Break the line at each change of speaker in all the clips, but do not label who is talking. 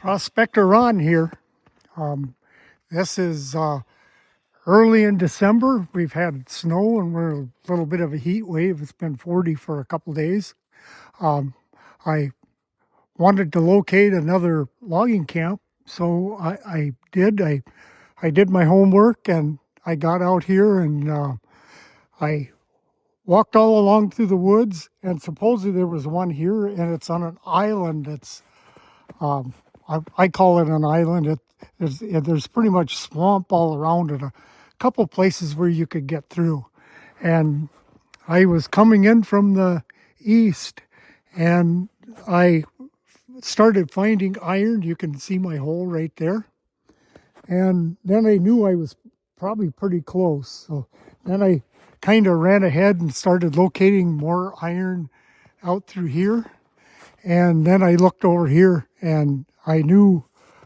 Prospector Ron here. This is early in December. We've had snow and we're a little bit of a heat wave. It's been 40 for a couple days. I wanted to locate another logging camp, so I did. I did my homework and I got out here and I walked all along through the woods, and supposedly there was one here, and it's on an island. It's I call it an island. There's pretty much swamp all around it. A couple places where you could get through, and I was coming in from the east, and I started finding iron. You can see my hole right there, and then I knew I was probably pretty close. So then I kind of ran ahead and started locating more iron out through here. And then I looked over here and I knew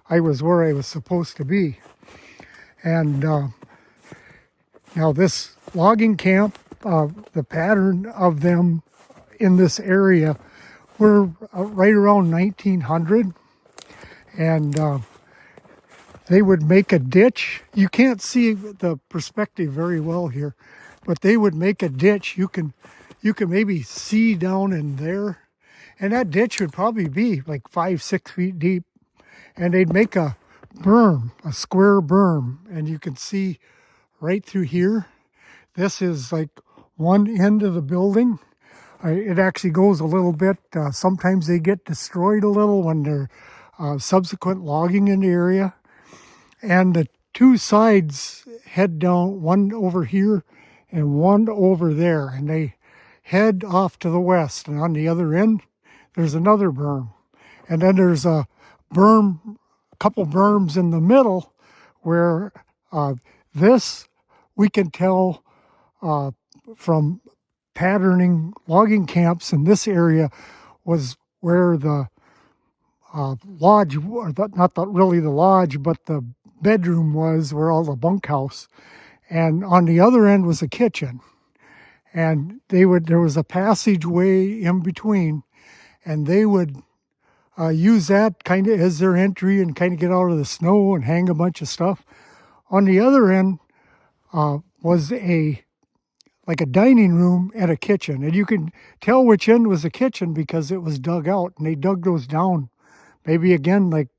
I was where I was supposed to be. And now this logging camp, the pattern of them in this area were right around 1900. And they would make a ditch. You can't see the perspective very well here, but they would make a ditch. You can maybe see down in there. And that ditch would probably be like 5-6 feet deep. And they'd make a berm, a square berm. And you can see right through here. This is like one end of the building. It actually goes a little bit. Sometimes they get destroyed a little when they're subsequent logging in the area. And the two sides head down, one over here and one over there. And they head off to the west. And on the other end, there's another berm. And then there's a berm, a couple berms in the middle where this we can tell from patterning logging camps in this area was where the lodge, or not really the lodge, but the bedroom was, where all the bunkhouse. And on the other end was a kitchen. And there was a passageway in between. And they would use that kind of as their entry and kind of get out of the snow and hang a bunch of stuff. On the other end was like a dining room and a kitchen. And you can tell which end was the kitchen because it was dug out. And they dug those down maybe again like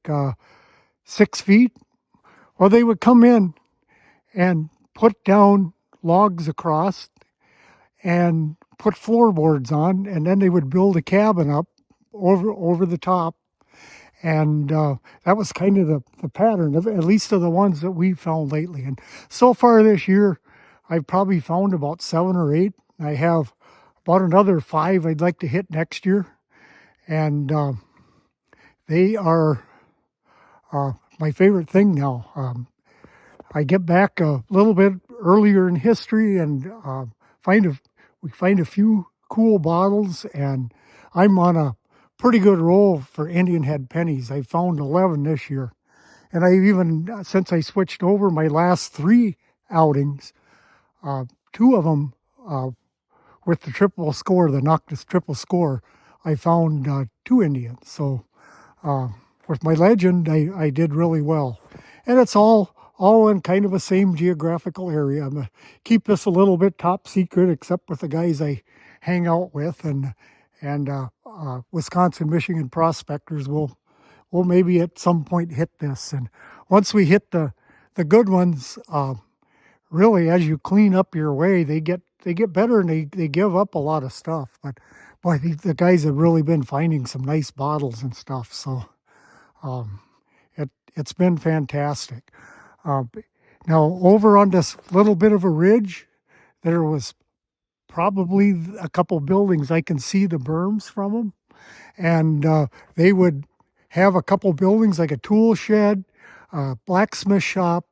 6 feet. Or they would come in and put down logs across and put floorboards on. And then they would build a cabin up over the top, and that was kind of the pattern of, at least of the ones that we found lately. And so far this year, I've probably found about 7 or 8. I have about another 5 I'd like to hit next year, and they are my favorite thing now. I get back a little bit earlier in history and we find a few cool bottles, and I'm on a pretty good roll for Indian Head pennies. I found 11 this year. And I even, since I switched over my last 3 outings, 2 of them with the triple score, the Noctis triple score, I found 2 Indians. So with my legend, I did really well. And it's all in kind of a same geographical area. I'm going to keep this a little bit top secret, except with the guys I hang out with, and Wisconsin, Michigan prospectors will maybe at some point hit this. And once we hit the good ones, really, as you clean up your way, they get better, and they give up a lot of stuff. But boy, the guys have really been finding some nice bottles and stuff. So it's been fantastic. Now over on this little bit of a ridge, there was probably a couple buildings. I can see the berms from them. And they would have a couple buildings like a tool shed, a blacksmith shop,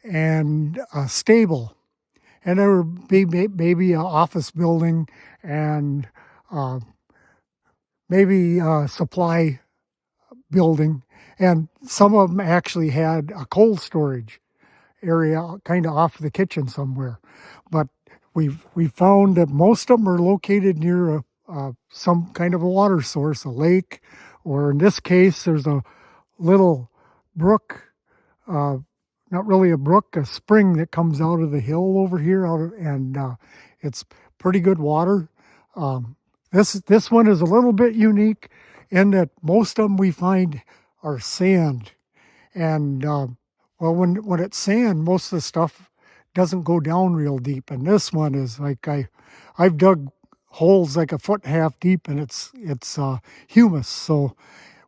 and a stable. And there would be maybe an office building and maybe a supply building. And some of them actually had a cold storage area kind of off the kitchen somewhere. But we found that most of them are located near some kind of a water source, a lake, or in this case, there's a little brook, uh, not really a brook, a spring that comes out of the hill over here, and it's pretty good water. Um, this one is a little bit unique in that most of them we find are sand, and well, when it's sand, most of the stuff doesn't go down real deep, and this one is like I've dug holes like a foot and a half deep, and it's humus, so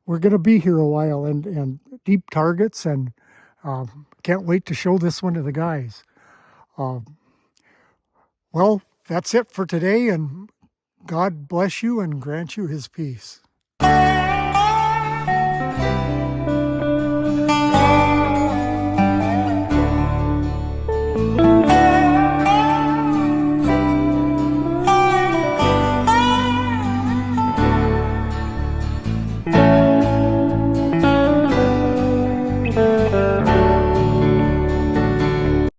we're going to be here a while, and deep targets, and can't wait to show this one to the guys. Well, that's it for today, and God bless you and grant you his peace.